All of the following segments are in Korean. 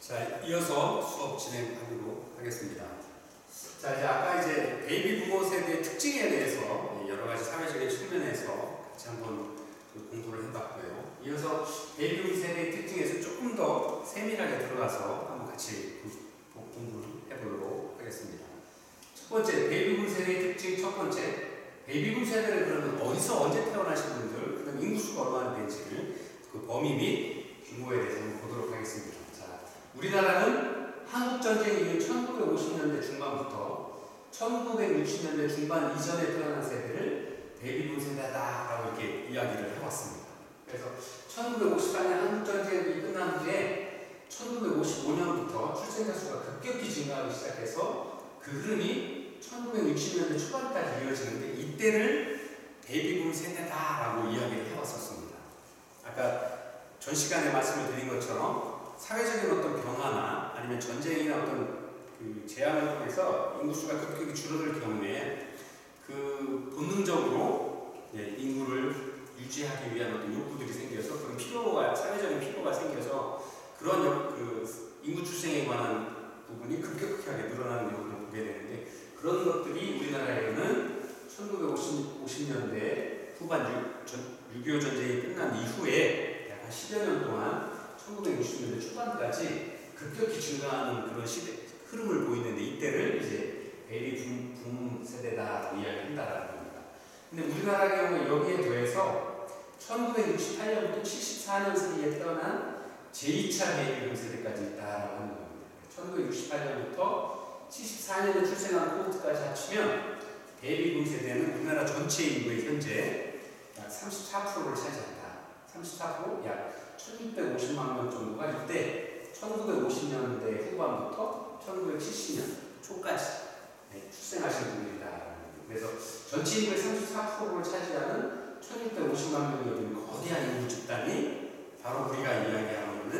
자, 이어서 수업 진행하도록 하겠습니다. 자, 아까 베이비 부모 세대의 특징에 대해서 여러 가지 사회적인 측면에서 같이 한번 공부를 해봤고요. 이어서 베이비 부모 세대의 특징에서 조금 더 세밀하게 들어가서 한번 같이 공부를 해보도록 하겠습니다. 첫 번째, 베이비 부모 세대의 특징 첫 번째, 베이비 부모 세대는 그러면 어디서 언제 태어나신 분들, 그다음 인구수가 얼마나 되는지를 그 범위 및 규모에 대해서 한번 보도록 하겠습니다. 우리나라는 한국전쟁 이후 1950년대 중반부터 1960년대 중반 이전에 태어난 세대를 베이비붐 세대다라고 이렇게 이야기를 해왔습니다. 그래서 1954년 한국전쟁이 끝난 후에 1955년부터 출생자 수가 급격히 증가하기 시작해서 그 흐름이 1960년대 초반까지 이어지는데 이때를 베이비붐 세대다라고 이야기를 해왔었습니다. 아까 전 시간에 말씀을 드린 것처럼 사회적인 어떤 변화나 아니면 전쟁이나 어떤 재앙을 통해서 인구수가 급격히 줄어들 경우에 그 본능적으로 인구를 유지하기 위한 어떤 욕구들이 생겨서 그런 필요가, 사회적인 필요가 생겨서 그런 인구 출생에 관한 부분이 급격하게 늘어나는 경우를 보게 되는데, 그런 것들이 우리나라에는 1950년대 후반 6.25 전쟁이 끝난 이후에 약 한 10여 년 동안 1960년대 초반까지 급격히 증가하는 그런 흐름을 보이는데, 이때를 베이비붐 세대다라고 이야기한다라는 겁니다. 근데 우리나라 경우에 여기에 더해서 1968년부터 74년 사이에 태어난 제2차 베이비붐 세대까지 있다라고 하는 겁니다. 1968년부터 74년에 출생한 코호트까지 합치면 베이비붐 세대는 우리나라 전체 인구의 현재 약 34%를 차지한다. 34%? 약 1650만 명 정도가 이때 1950년대 후반부터 1970년 초까지 출생하신 분들이다. 그래서 전체 인구의 34%를 차지하는 1650만 명이 되는 거대한 인구 집단이 바로 우리가 이야기하고 있는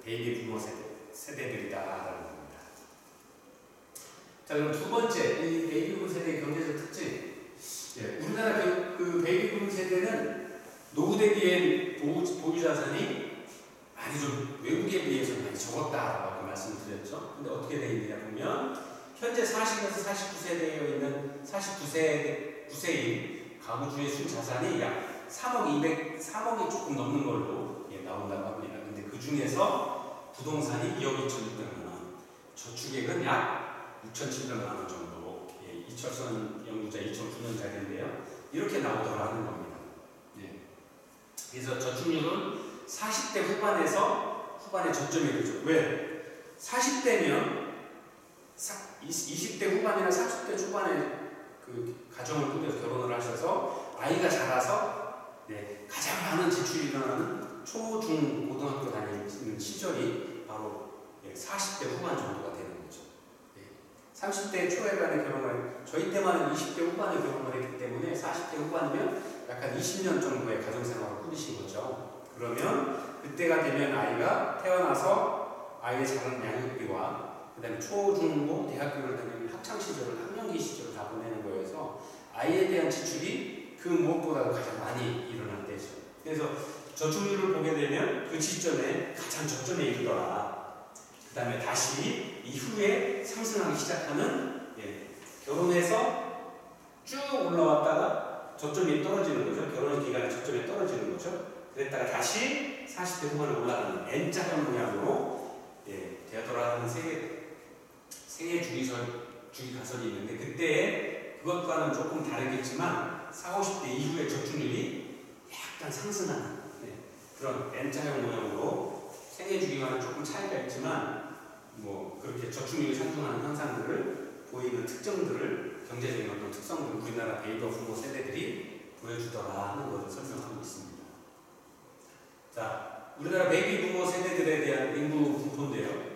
베이비 부모 세대들이다라는 겁니다. 자, 그럼 두 번째, 이 베이비 부모 세대의 경제적 특징. 우리나라 그 베이비 부모 세대는 노후 대비의 보유 자산이 많이 좀 외국에 비해서 많이 적었다라고 말씀을 드렸죠. 근데 어떻게 되어 있느냐 보면 현재 40에서 49세대에 있는 49세인 가구주의 순자산이 약 3억이 조금 넘는 걸로 나온다고 합니다. 근데 그 중에서 부동산이 2억 2,600만 원, 저축액은 약 6,700만 원 정도, 이철선 연구자 2009년자리인데요. 이렇게 나오더라는 겁니다. 그래서 저축률은 40대 후반에 저점이 되죠. 왜? 40대면 20대 후반이나 30대 초반에 그 가정을 꾸려서 결혼을 하셔서 아이가 자라서 가장 많은 지출이 일어나는 초, 중, 고등학교 다니는 시절이 바로 40대 후반 정도가 되는 거죠. 30대 초에 간에 결혼을, 저희 때만은 20대 후반에 결혼을 했기 때문에 40대 후반이면 약간 20년 정도의 가정생활을 꾸리신 거죠. 그러면 그때가 되면 아이가 태어나서 아이의 자란 양육비와 그 다음에 초, 중, 고, 대학교를 다니는 학창시절을, 학령기 시절을 다 보내는 거여서 아이에 대한 지출이 그 무엇보다도 가장 많이 일어날 때죠. 그래서 저축률을 보게 되면 그 시점에 가장 저점에 이르더라. 그 다음에 다시 이후에 상승하기 시작하는, 결혼해서 쭉 올라왔다가 저점이 떨어지는 거죠. 결혼 기간에 저점에 떨어지는 거죠. 그랬다가 다시 40대 후반에 올라가는 N자형 모양으로 되돌아가는 세계 주기 가설이 있는데, 그때 그것과는 조금 다르겠지만 40, 50대 이후의 저축률이 약간 상승하는 그런 N자형 모양으로 생애 주기와는 조금 차이가 있지만 그렇게 저축률이 상승하는 현상들을 보이는 특징들을, 경제적인 어떤 특성들을 우리나라 베이비 부모 세대들이 보여주더라 하는 것을 설명하고 있습니다. 자, 우리나라 베이비 부모 세대들에 대한 인구 분포인데요.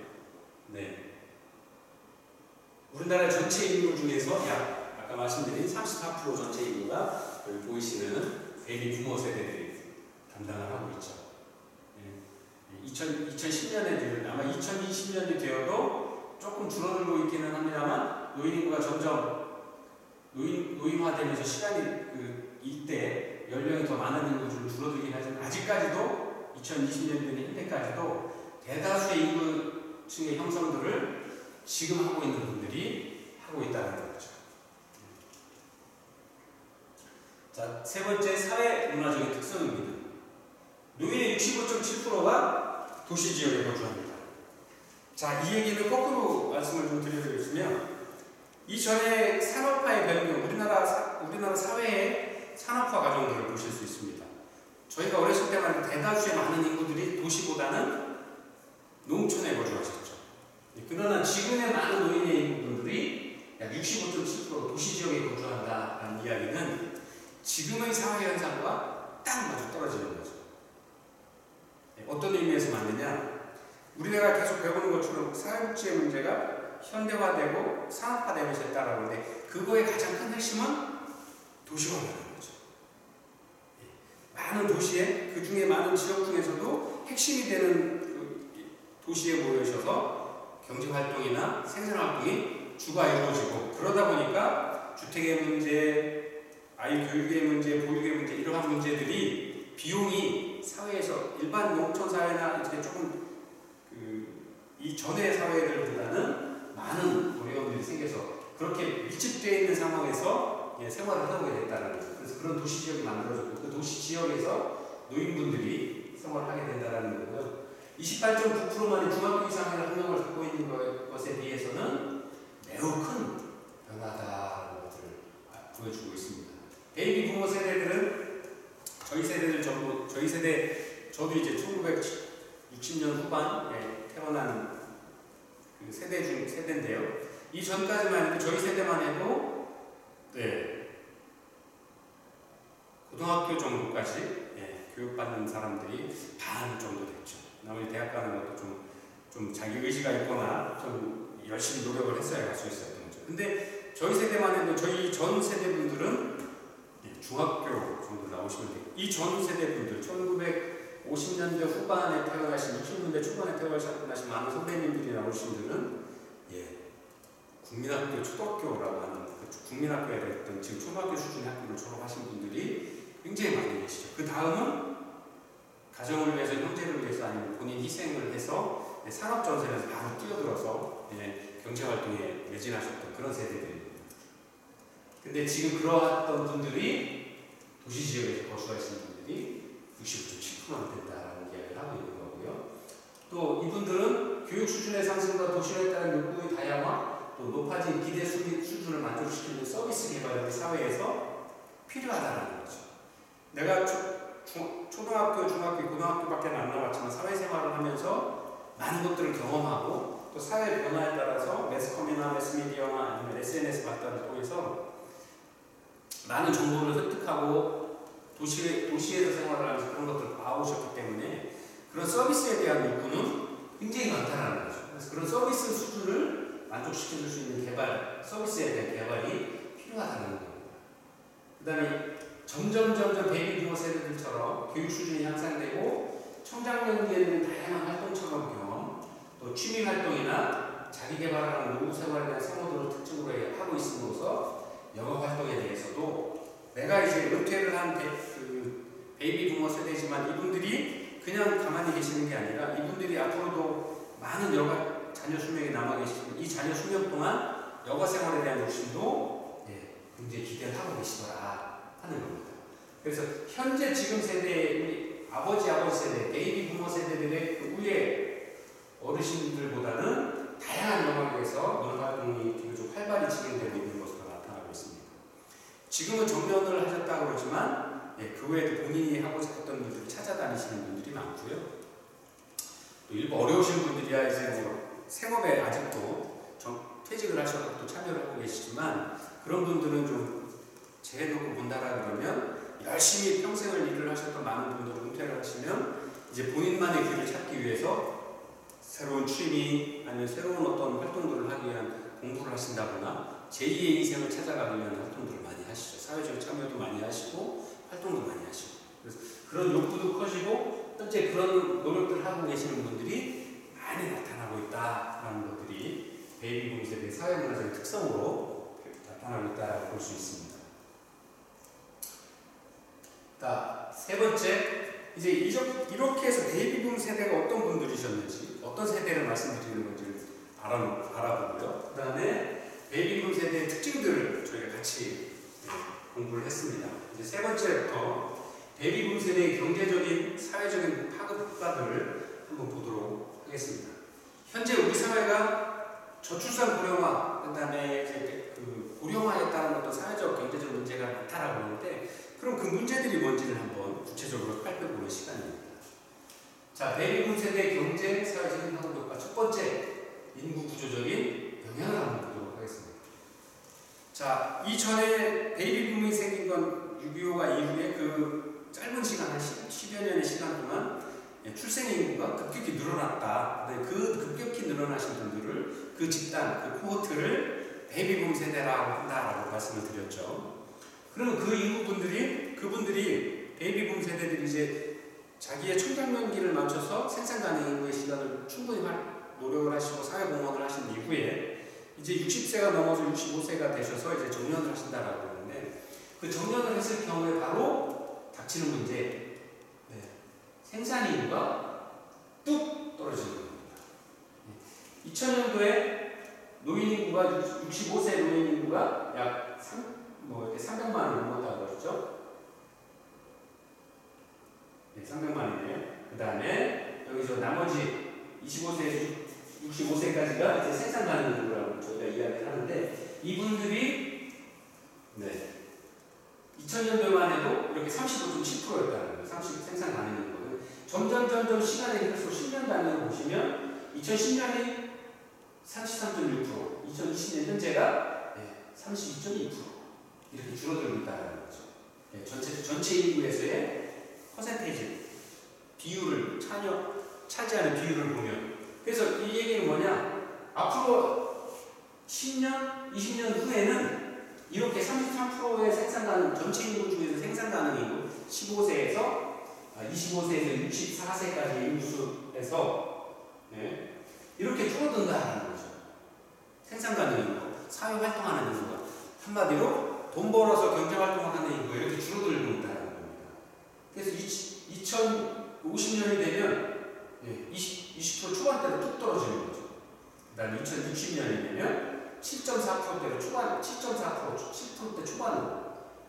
우리나라 전체 인구 중에서 아까 말씀드린 34% 전체 인구가 여기 보이시는 베이비 부모 세대들이 담당을 하고 있죠. 2010년에 아마 2020년이 되어도 조금 줄어들고 있기는 합니다만, 노인 인구가 점점 노인화되면서 시간이 이때 연령이 더 많은 인구들은 줄어들긴 하지만, 아직까지도 2020년 되는 현재까지도 대다수의 층의 형성들을 지금 하고 있는 분들이 하고 있다는 거죠. 자, 세 번째 사회 문화적인 특성입니다. 노인의 65.7%가 도시 지역에 거주합니다. 자, 이 얘기는 거꾸로 말씀을 좀 드리겠으면 이전에 산업화의 변경, 우리나라 사회의 산업화 과정들을 보실 수 있습니다. 저희가 어렸을 때만 대다수의 많은 인구들이 도시보다는 농촌에 거주하셨죠. 그러나 지금의 많은 노인의 인구분들이 약 65.7% 도시 지역에 거주한다는 이야기는 지금의 사회 현상과 딱 맞아 떨어지는 거죠. 어떤 의미에서 맞느냐? 우리가 계속 배우는 것처럼 사회복지의 문제가 현대화되고 산업화되면서 있다라고 하는데 그거의 가장 큰 핵심은 도시화라는 거죠. 많은 도시에 그 중에 많은 지역 중에서도 핵심이 되는 그 도시에 모여있어서 경제활동이나 생산활동이 주가 이루어지고 그러다 보니까 주택의 문제, 아이 교육의 문제, 보육의 문제 이러한 문제들이 비용이 사회에서 일반 농촌 사회나 이렇게 조금 이 전의 사회들보다는 많은 어려움들이 생겨서 그렇게 밀집되어 있는 상황에서 생활을 하게 됐다는 거죠. 그래서 그런 도시 지역이 만들어졌고 그 도시 지역에서 노인분들이 생활을 하게 된다는 거고요. 28.9%만이 중학교 이상의 학력을 갖고 있는 것에 비해서는 매우 큰 변화다라는 것들을 보여주고 있습니다. 베이비 부모 세대들은 저희 세대들 전부 저도 이제 1960년 후반에 태어난 그 세대인데요. 이 전까지만 해도 저희 세대만 해도 고등학교 정도까지 교육받는 사람들이 반 정도 됐죠. 나머지 대학 가는 것도 좀 자기 의지가 있거나 좀 열심히 노력을 했어야 갈 수 있었던 거죠. 근데 저희 세대만 해도 저희 전 세대분들은 중학교 정도 나오시면 돼요. 이 전 세대분들 1950년대 후반에 태어나신 60년대 초반에 태어나신 많은 선배님들이 나오신 분들은 국민학교 초등학교라고 하는 국민학교에 됐던 지금 초등학교 수준의 학교를 졸업하신 분들이 굉장히 많이 계시죠. 그 다음은 가정을 위해서 형제를 위해서 아니면 본인 희생을 해서 산업전선에서 바로 뛰어들어서 경제활동에 매진하셨던 그런 세대들입니다. 근데 지금 그러했던 분들이 도시지역에서 거주하시는 분들이 65.7%나 된다는 이야기를 하고 있는 거고요. 또 이분들은 교육 수준의 상승과 도시화에 따른 욕구의 다양화 또 높아진 기대 수준을 만족시키는 서비스 개발이 사회에서 필요하다는 거죠. 내가 초등학교, 중학교, 고등학교밖에 안 나왔지만 사회생활을 하면서 많은 것들을 경험하고 또 사회 변화에 따라서 매스컴이나 매스미디어나 아니면 SNS 발달을 통해서 많은 정보를 획득하고 도시에서 생활을 하면서 그런 것들을 봐오셨기 때문에 그런 서비스에 대한 욕구는 굉장히 많다는 거죠. 그래서 그런 서비스 수준을 만족시켜줄 수 있는 개발, 서비스에 대한 개발이 필요하다는 겁니다. 그 다음에 점점 베이비 부머 세대들처럼 교육 수준이 향상되고 청장년기에는 다양한 활동 체험 경험, 또 취미 활동이나 자기 개발하는 노후 생활에 대한 생활들을 특징으로 하고 있음으로써 영어 활동에 대해서도 내가 이제 은퇴를 한 베이비 부머 세대지만 이분들이 그냥 가만히 계시는 게 아니라 이분들이 앞으로도 많은 여가 자녀 수명이 남아 계시고 이 자녀 수명 동안 여가 생활에 대한 욕심도 굉장히 기대를 하고 계시더라 하는 겁니다. 그래서 현재 지금 세대의 우리 아버지 세대, 베이비 부머 세대들의 그 위에 어르신들보다는 다양한 영역에서 문화활동이 비교적 활발히 진행되고 있는 것으로 나타나고 있습니다. 지금은 정년을 하셨다고 그러지만 그 외에도 본인이 하고자 했던 분들이 찾아다니시는 분들이 많고요. 또 일부 어려우신 분들이야 이제 생업에 아직도 퇴직을 하셔서 또 참여를 하고 계시지만 그런 분들은 좀 재해놓고 본다라 그러면 열심히 평생을 일을 하셨던 많은 분들은 은퇴를 하시면 이제 본인만의 길을 찾기 위해서 새로운 취미 아니면 새로운 어떤 활동들을 하기 위한 공부를 하신다거나 제2의 인생을 찾아가기 위한 활동들을 많이 하시죠. 사회적 참여도 많이 하시고 활동도 많이 하시고 그래서 그런 욕구도 커지고 현재 그런 노력들을 하고 계시는 분들이 많이 나타나고 있다라는 것들이 베이비 부머 세대의 사회문화적인 특성으로 나타나고 있다고 볼 수 있습니다. 자, 세 번째, 이제 이렇게 해서 베이비 부머 세대가 어떤 분들이셨는지, 어떤 세대를 말씀드리는 건지를 알아보고요. 그 다음에 베이비붐 세대의 특징들을 저희가 같이 공부를 했습니다. 이제 세 번째부터 베이비붐 세대의 경제적인, 사회적인 파급 효과들을 한번 보도록 하겠습니다. 현재 우리 사회가 저출산 고령화, 그 다음에 이제 그 고령화에 따른 어떤 사회적, 경제적 문제가 많다라고 하는데, 그럼 그 문제들이 뭔지를 한번 구체적으로 살펴보는 시간입니다. 자, 베이비붐 세대의 경제, 사회적인 파급 효과. 첫 번째, 인구 구조적인 영향을 한번 보도록 하겠습니다. 자, 이전에 베이비붐이 생긴 건 6.25가 이후에 그 짧은 시간, 한 10여 년의 시간 동안 출생 인구가 급격히 늘어났다. 그 급격히 늘어나신 분들을, 그 집단, 그 코호트를 베이비붐 세대라고 한다라고 말씀을 드렸죠. 그러면 그 그분들이 베이비붐 세대들이 이제 자기의 청장년기를 맞춰서 생산 가능 인구의 시간을 충분히 노력을 하시고 사회공헌을 하신 이후에 이제 60세가 넘어서 65세가 되셔서 이제 정년을 하신다라고 하는데, 그 정년을 했을 경우에 바로 닥치는 문제, 생산 인구가 뚝 떨어지는 겁니다. 2000년도에 노인 인구가 65세 노인 인구가 약 300만을 넘었다고 그러죠. 300만이네요. 그 다음에 여기서 나머지 25세, 65세까지가 이제 생산 가능 인구라고 저희가 이야기를 하는데, 이분들이 2000년도만 해도 이렇게 35.7%였다는 거예요. 생산 가능 인구. 점점 시간이 흘러서 10년 단위로 보시면 2010년이 33.6%, 2020년 현재가 32.2% 이렇게 줄어들고 있다는 거죠. 전체 인구에서의 퍼센테이지 비율을 차지하는 비율을 보면, 그래서 이 얘기는 뭐냐, 앞으로 10년, 20년 후에는 이렇게 33%의 생산 가능, 전체 인구 중에서 생산 가능 인구 25세에서 64세까지 인구수에서 이렇게 줄어든다는 거죠. 생산 가능 인구, 사회 활동하는 인구가, 한마디로 돈 벌어서 경제 활동하는 인구가 이렇게 줄어들고 있다는 겁니다. 그래서 2050년이 되면 20% 초반대로 뚝 떨어지는 거죠. 그 다음에 2060년이 되면 7.4%대로 7%대 초반으로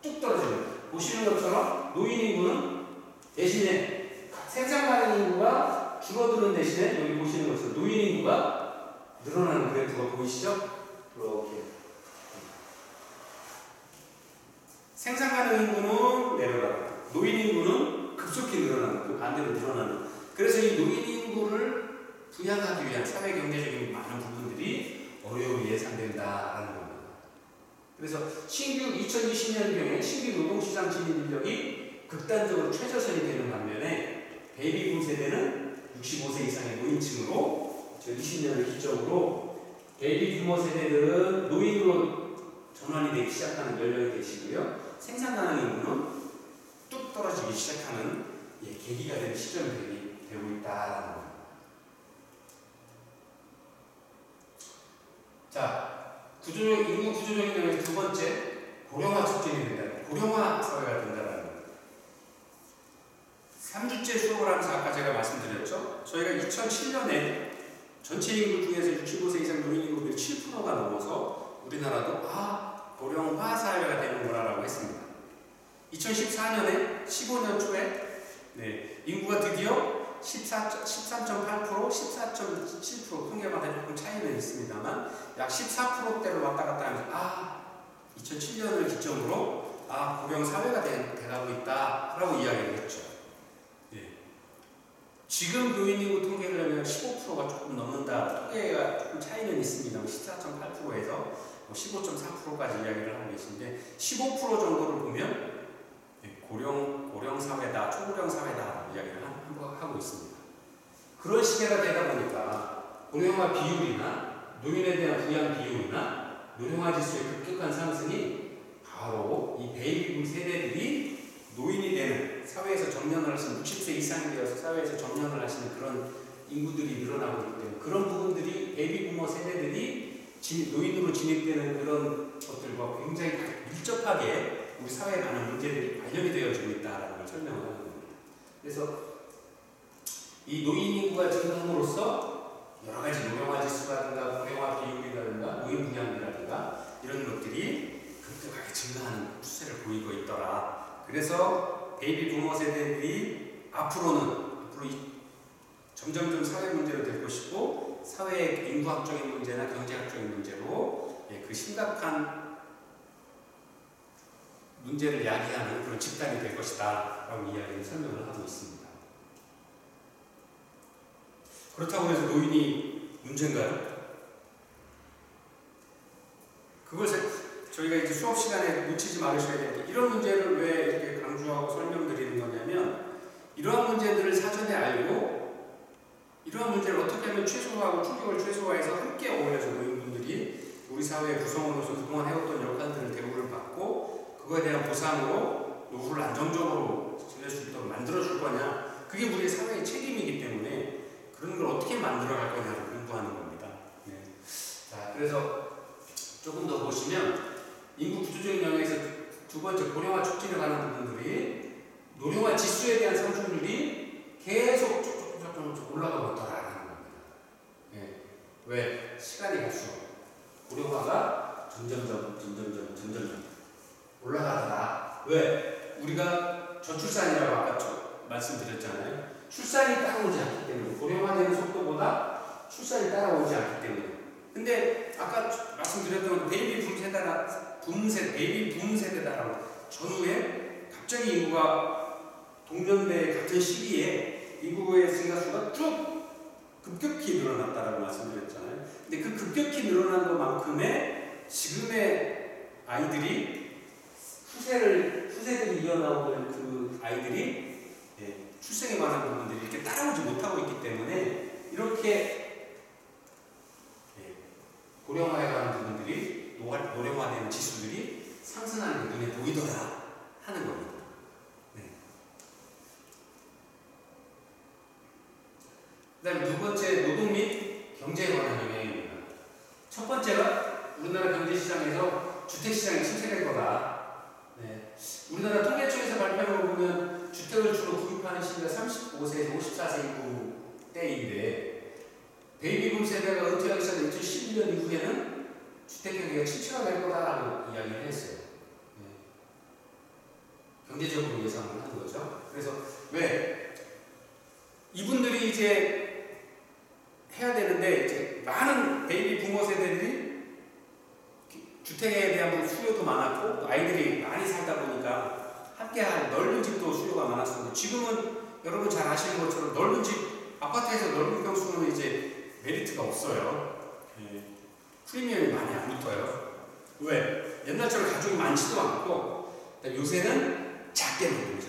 뚝 떨어지는 거죠. 보시는 것처럼 노인 인구는 대신에 생산 가능 인구가 줄어드는 대신에 여기 보시는 것처럼 노인 인구가 늘어나는 그래프가 보이시죠? 이렇게 생산 가능 인구는 내려가고 노인 인구는 급속히 늘어나는, 그 반대로 늘어나는. 그래서 이 노인 인구를 부양하기 위한 사회 경제적인 많은 부분들이 어려움이 예상된다라는 겁니다. 그래서 신규 2020년경에 신규 노동시장 진입 인력이 극단적으로 최저선이 되는 반면에 베이비붐 세대는 65세 이상의 노인층으로 20년을 기점으로 베이비부머 세대들은 노인으로 전환이 되기 시작하는 연령이 되시고요. 생산 가능 인구는 뚝 떨어지기 시작하는 계기가 되는 시점이 되고 있다라는 겁니다. 자, 인구 구조적인 면에서 두 번째, 고령화 촉진이 된다. 고령화 사회가 된다라는 겁니다. 3주째 수업을 하면서 아까 제가 말씀드렸죠. 저희가 2007년에 전체 인구 중에서 65세 이상 노인 인구율이 7%가 넘어서 우리나라도 고령화 사회가 되는구나라고 했습니다. 2014년에 15년 초에 인구가 드디어 13.8%, 14.7% 통계마다 조금 차이는 있습니다만 약 14%대로 왔다 갔다 하면서 2007년을 기점으로 고령 사회가 돼가고 있다라고 이야기를 했죠. 지금 노인 인구 통계를 하면 15%가 조금 넘는다. 통계가 조금 차이는 있습니다. 14.8%에서 15.4%까지 이야기를 하고 계신데 15% 정도를 보면 고령 사회다, 초고령 사회다 이야기를 하고 있습니다. 그런 시대가 되다 보니까 고령화 비율이나 노인에 대한 부양 비율이나 노령화 지수의 급격한 상승이 바로 이 베이비붐 세대들이 노인이 되는, 사회에서 정년을 하시는 60세 이상이 되어서 사회에서 정년을 하시는 그런 인구들이 늘어나고 있기 때문에 그런 부분들이 베이비부머 세대들이 노인으로 진입되는 그런 것들과 굉장히 밀접하게 우리 사회에 많은 문제들이 발현이 되어지고 있다는 걸 설명을 하는 겁니다. 그래서 이 노인 인구가 증가함으로써 여러 가지 노령화 지수라든가 고령화 비율이라든가 노인 분양비라든가 이런 것들이 급격하게 증가하는 추세를 보이고 있더라. 그래서 베이비 부모 세대들이 앞으로 점점점 사회 문제로 될 것이고 사회의 인구학적인 문제나 경제학적인 문제로 그 심각한 문제를 야기하는 그런 집단이 될 것이다 라고 이야기를 설명을 하고 있습니다. 그렇다고 해서 노인이 문제인가요? 그것을 저희가 이제 수업 시간에 놓치지 말으셔야 되는데 이런 문제를 왜 이렇게 강조하고 설명드리는 거냐면 이러한 문제들을 사전에 알고 이러한 문제를 어떻게 하면 최소화하고 충격을 최소화해서 함께 어울려서 노인분들이 우리 사회의 구성원으로서 그동안 해왔던 역할들을 대우를 받고 그거에 대한 보상으로 노후를 안정적으로 지낼 수 있도록 만들어줄 거냐 그게 우리의 사회의 책임이기 때문에 그런 걸 어떻게 만들어갈 거냐를 공부하는 겁니다. 네. 자, 그래서 조금 더 보시면 인구 구조적인 영역에서 두 번째 고령화 촉진에 관한 부분들이 노령화 지수에 대한 상승률이 계속 조금 올라가고 있더라라는 겁니다. 네. 왜? 시간이 갈수록 고령화가 점점 올라가더라. 왜? 우리가 저출산이라고 아까 말씀드렸잖아요. 출산이 따라오지 않기 때문에 고령화되는 속도보다 출산이 따라오지 않기 때문에. 근데 아까 말씀드렸던 베이비 붐 세대다라고 전후에 갑자기 인구가 동년배 같은 시기에 인구의 증가수가 쭉 급격히 늘어났다라고 말씀드렸잖아요. 근데 그 급격히 늘어난 것만큼의 지금의 아이들이 후세들이 이어나오는 그 아이들이 출생에 관한 부분들이 이렇게 따라오지 못하고 있기 때문에 이렇게 고령화에 관한 부분들이 노령화되는 지수들이 상승하는 게 눈에 보이더라 하는 겁니다. 네. 그 다음에 두 번째 노동 및 경제에 관한 영향입니다. 첫 번째가 우리나라 경제시장에서 주택시장이 침체될 거다. 네. 우리나라 통계청에서 발표한 거 보면 주택을 주로 구입하는 시기가 35세에서 54세 이후 때인데 베이비붐 세대가 은퇴하기 시작한 2011년 이후에는 주택 경기가 침체될 거다라고 이야기를 했어요. 네. 경제적으로 예상을 하는 거죠. 그래서 왜 이분들이 이제 해야 되는데 이제 많은 베이비 부모 세대들이 주택에 대한 수요도 많았고 아이들이 많이 살다 보니까 함께할 넓은 집도 수요가 많았습니다. 지금은 여러분 잘 아시는 것처럼 넓은 집 아파트에서 넓은 평수는 이제 메리트가 없어요. 프리미엄이 많이 안 붙어요. 왜? 옛날처럼 가족이 많지도 않고 요새는 작게 만들죠.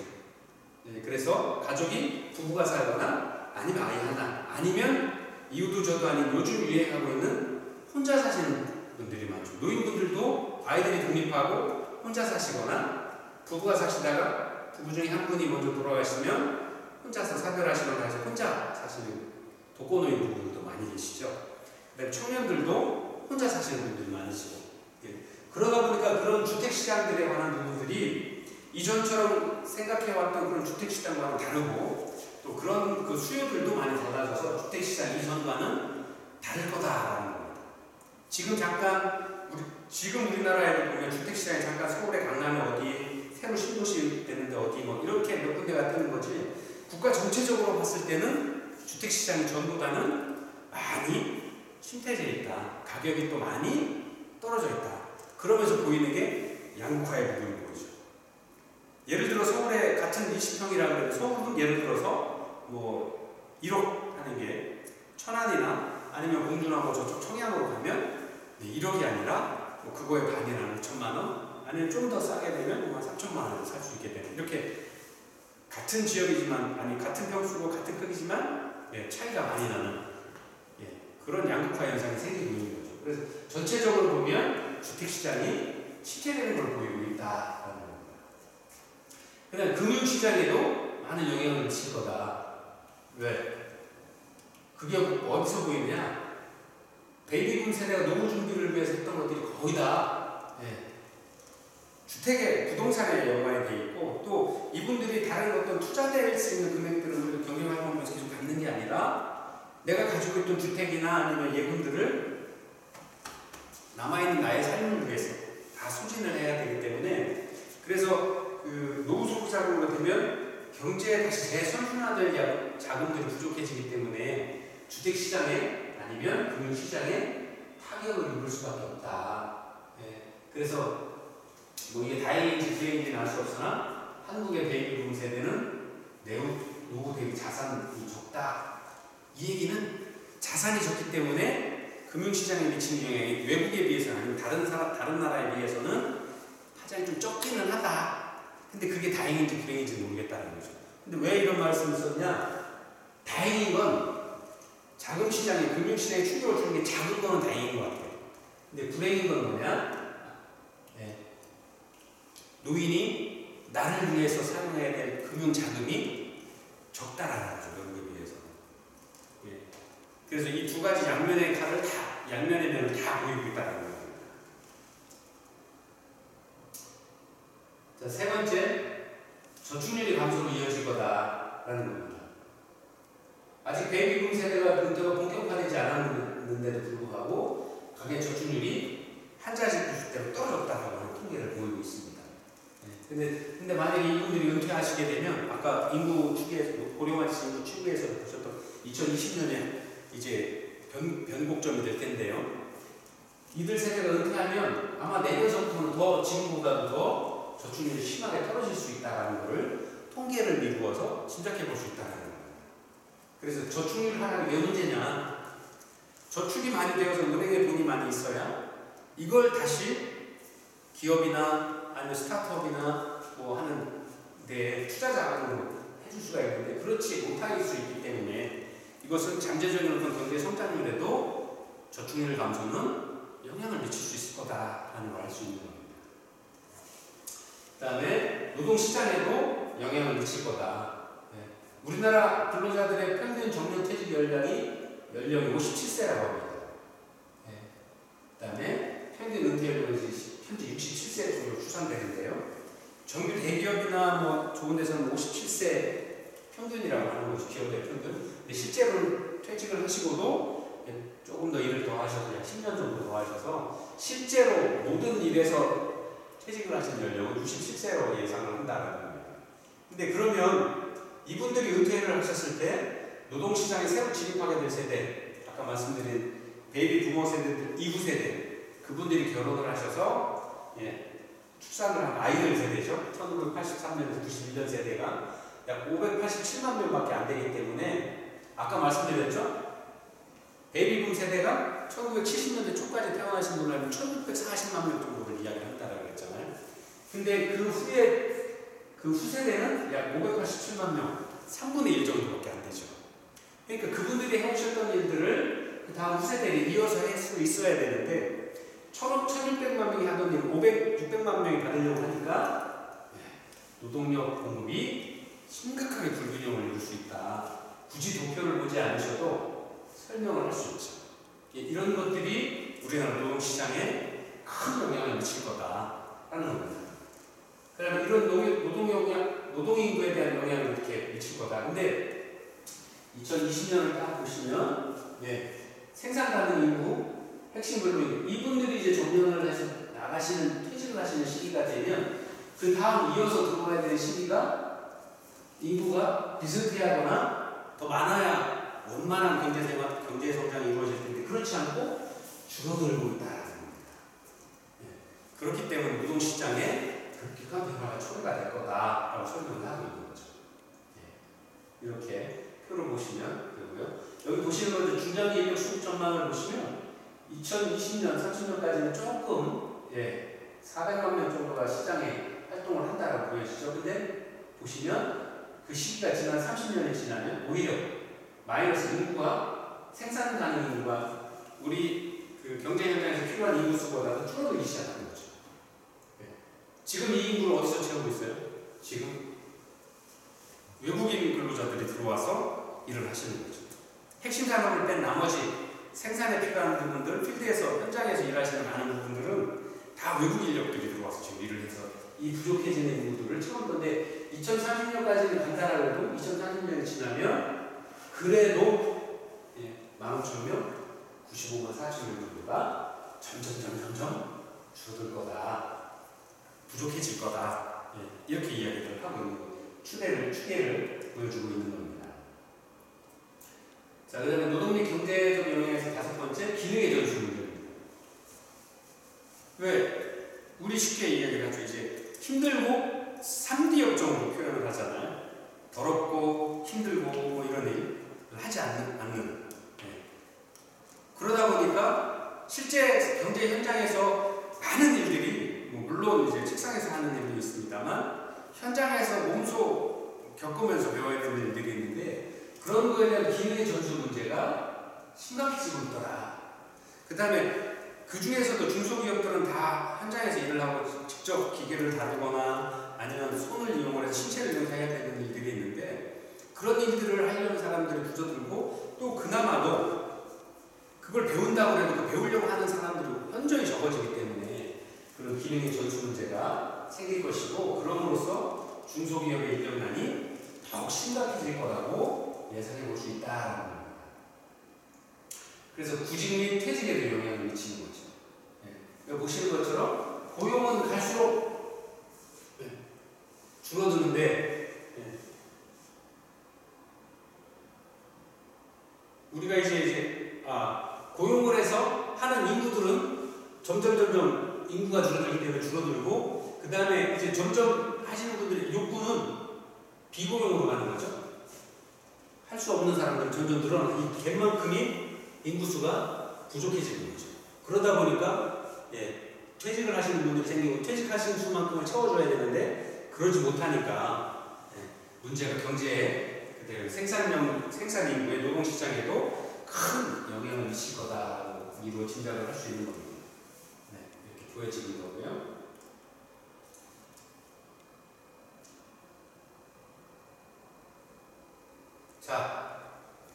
그래서 가족이 부부가 살거나 아니면 아이 하나 아니면 이웃도 저도 아닌 요즘 유행하고 있는 혼자 사시는 분들이 많죠. 노인분들도 아이들이 독립하고 혼자 사시거나 부부가 사시다가 부부 중에 한 분이 먼저 돌아가시면 혼자서 사별하시거나 해서 혼자 사시는 독거노인 부부들도 많이 계시죠. 그다음에 청년들도 혼자 사시는 분들이 많으시고 그러다 보니까 그런 주택시장들에 관한 부분들이 이전처럼 생각해왔던 그런 주택시장과는 다르고 또 그런 그 수요들도 많이 달라져서 주택시장 이전과는 다를 거다라는 겁니다. 지금 우리나라에 보면 주택시장이 잠깐 서울에 강남에 어디 새로 신도시 되는데 어디 뭐 이렇게 몇 군데가 뜨는 거지 국가 전체적으로 봤을 때는 주택시장이 전보다는 많이 침체되어 있다. 가격이 또 많이 떨어져 있다. 그러면서 보이는 게 양극화의 부분이 보이죠. 예를 들어 서울에 같은 20평이라고 해도 서울은 예를 들어서 뭐 1억 하는 게 천안이나 아니면 공주나고 저쪽 청양으로 가면 1억이 아니라 뭐 그거의 반이나 5천만 원 아니면 좀 더 싸게 되면 한 3천만 원에 살 수 있게 되는 이렇게 같은 지역이지만 같은 평수고 같은 크기지만 차이가 많이 나는 그런 양극화 현상이 생기고 있는 거죠. 그래서 전체적으로 보면 주택시장이 침체되는 걸 보이고 있다라는 겁니다. 그다음 금융시장에도 많은 영향을 미칠 거다. 왜? 그게 어디서 보이느냐? 베이비붐 세대가 노후 준비를 위해서 했던 것들이 거의 다 주택에 부동산에 연관이 돼 있고 또 이분들이 다른 어떤 투자될 수 있는 금액들을 경영활동하면서 계속 갖는 게 아니라 내가 가지고 있던 주택이나 아니면 예금들을 남아있는 나의 삶을 위해서 다 소진을 해야 되기 때문에, 그래서 그 노후 소비자금으로 되면 경제에 다시 재선순환될 자금들이 부족해지기 때문에 주택시장에 아니면 금융시장에 타격을 입을 수밖에 없다. 예. 그래서 뭐 이게 다행인지 불행인지는 알 수 없으나 한국의 베이비붐 세대는 노후 대비 자산이 적다. 이 얘기는 자산이 적기 때문에 금융시장에 미치는 영향이 외국에 비해서는, 아니면 다른 나라에 비해서는 파장이 좀 적기는 하다. 근데 그게 다행인지 불행인지 모르겠다는 거죠. 근데 왜 이런 말씀을 썼냐? 다행인 건 자금시장에, 금융시장에 충격을 주는 게 작은 거는 다행인 것 같아요. 근데 불행인 건 뭐냐? 노인이 나를 위해서 사용해야 될 금융자금이 적다라는 거죠, 외국에 비해서. 예. 그래서 이 두 가지 양면의 칼을 양면의 면을 다 보이고 있다는 거예요. 자, 세 번째, 저축률이 감소로 이어질 거다라는 겁니다. 아직 베이비붐 세대가 은퇴가 본격화되지 않았는데도 불구하고 가계 저축률이 한자식 주택대로 떨어졌다고 하는 통계를 보이고 있습니다. 근데 만약에 이분들이 은퇴하시게 되면, 아까 인구 추계에서, 고령화시 인구 추계에서 보셨던 2020년에 이제 변곡점이 될 텐데요. 이들 세대가 은퇴하면 아마 내년서부터는 더 지금보다도 더 저축률이 심하게 떨어질 수 있다는 것을 통계를 미루어서 짐작해 볼 수 있다는 거예요. 그래서 저축률 하락이 왜 문제냐? 저축이 많이 되어서 은행에 돈이 많이 있어야 이걸 다시 기업이나 아니면 스타트업이나 뭐 하는 데 투자 자금으로 해줄 수가 있는데, 그렇지 못할 수 있기 때문에 이것은 잠재적인 어떤 경제 성장률에도 저축률 감소는 영향을 미칠 수 있을 거다라는 걸 알 수 있는 겁니다. 그 다음에 노동시장에도 영향을 미칠 거다. 우리나라 근로자들의 평균 정년 퇴직 연령이 57세라고 합니다. 그 다음에 평균 은퇴 연령이 현재 67세 정도 추산되는데요. 정규 대기업이나 뭐 좋은 데서는 57세 평균이라고 하는 거죠. 기업의 평균. 근데 실제로 퇴직을 하시고도 조금 더 일을 더 하셔서 약 10년 정도 더 하셔서 실제로 모든 일에서 퇴직을 하신 연령은 67세로 예상을 한다는 겁니다. 근데 그러면 이분들이 은퇴를 하셨을 때 노동시장에 새로 진입하게 될 세대, 아까 말씀드린 베이비 부모 세대들 이후 세대, 그분들이 결혼을 하셔서 출산을 한 아이들 세대죠. 1983년에서 91년 세대가 약 587만 명밖에 안 되기 때문에, 아까 말씀드렸죠? 베이비붐 세대가 1970년대 초까지 태어나신 분을 하면 1640만 명 정도를 이야기를 한다라고 했잖아요. 근데 그 후세대는 약 587만 명, 3분의 1 정도밖에 안 되죠. 그러니까 그분들이 해오셨던 일들을 그 다음 후세대에 이어서 할 수 있어야 되는데, 1600만 명이 하던 일 600만 명이 받으려고 하니까 노동력 공급이 심각하게 불균형을 이룰 수 있다. 굳이 도표를 보지 않으셔도 설명을 할 수 있죠. 이런 것들이 우리나라 노동시장에 큰 영향을 미칠 거다라는 겁니다. 그다음에 이런 노동인구에 대한 영향을 이렇게 미칠 거다. 근데 2020년을 딱 보시면 생산 가능 인구 핵심 근로인구, 이분들이 이제 정년을 해서 나가시는, 퇴직을 하시는 시기가 되면 그 다음 이어서 들어와야 되는 시기가 인구가 비슷해하거나 더 많아야 원만한 경제 성장이 이루어질 텐데, 그렇지 않고 줄어들고 있다는 겁니다. 그렇기 때문에 노동시장에 급격한 변화가 초래가 될 거다라고 설명을 하고 있는 거죠. 이렇게 표를 보시면 되고요. 여기 보시는 건 중장기 인력 수급 전망을 보시면 2020년, 30년까지는 조금 400만 명 정도가 시장에 활동을 한다고 보여지죠. 근데 보시면 그 시기가 지난 30년이 지나면 오히려 마이너스 인구가, 생산 가능 인구가 우리 그 경제 현장에서 필요한 인구 수보다도 줄어들기 시작하는 거죠. 지금 이 인구를 어디서 채우고 있어요? 지금 외국인 근로자들이 들어와서 일을 하시는 거죠. 핵심 산업을 뺀 나머지 생산에 필요한 부분들, 필드에서, 현장에서 일하시는 많은 부분들은 다 외국 인력들이 들어와서 지금 일을 해서 이 부족해지는 인구들을 채우는 건데, 2030년까지는 간다라고 해도 2030년이 지나면 그래도 15,000명, 95만 4천명 정도가 점점 줄어들 거다. 부족해질 거다. 예, 이렇게 이야기를 하고 있는 거예요. 추계를 보여주고 있는 겁니다. 자, 그 다음에 노동 및 경제적 영향에서 다섯 번째, 기능의 전수 문제입니다. 왜? 우리 쉽게 이야기를 하죠. 이제 힘들고 3D 역정으로 표현을 하잖아요. 더럽고 힘들고 뭐 이런 일을 하지 않는. 네. 그러다 보니까 실제 경제 현장에서 많은 일들이 물론 이제 책상에서 하는 일도 있습니다만 현장에서 몸소 겪으면서 배워야 되는 일들이 있는데 그런 거에 대한 기능의 전수 문제가 심각해지고 있더라. 그 다음에 그 중에서도 중소기업들은 다 현장에서 일을 하고 직접 기계를 다루거나 아니면 손을 이용을 해서 신체를 이용해서 해야 되는 일들이 있는데 그런 일들을 하려는 사람들이 부족들고 또 그나마도 그걸 배운다고 해도 그 배우려고 하는 사람들이 현저히 적어지기 때문에 그런 기능의 전수 문제가 생길 것이고 그럼으로써 중소기업의 인력난이 더욱 심각해질 거라고 예상해 볼 수 있다라는 겁니다. 그래서 구직 및 퇴직에도 영향을 미치는 거죠. 그러니까 보시는 것처럼 고용은 갈수록 줄어드는데 우리가 이제 고용을 해서 하는 인구들은 점점 인구가 줄어들기 때문에 줄어들고 그 다음에 이제 점점 하시는 분들의 욕구는 비고용으로 가는 거죠. 할 수 없는 사람들은 점점 늘어나는 이 갭만큼이 인구수가 부족해지는 거죠. 그러다 보니까 퇴직을 하시는 분들이 생기고 퇴직하시는 수만큼을 채워줘야 되는데 그러지 못하니까 문제가 경제에 그대로 생산 인구의 노동 시장에도 큰 영향을 미칠 거다라고 미루어 짐작을 할 수 있는 겁니다. 이렇게 보여지는 거고요. 자,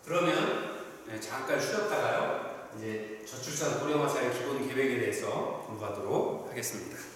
그러면 잠깐 쉬었다가요. 이제 저출산 고령화 사회 기본 계획에 대해서 공부하도록 하겠습니다.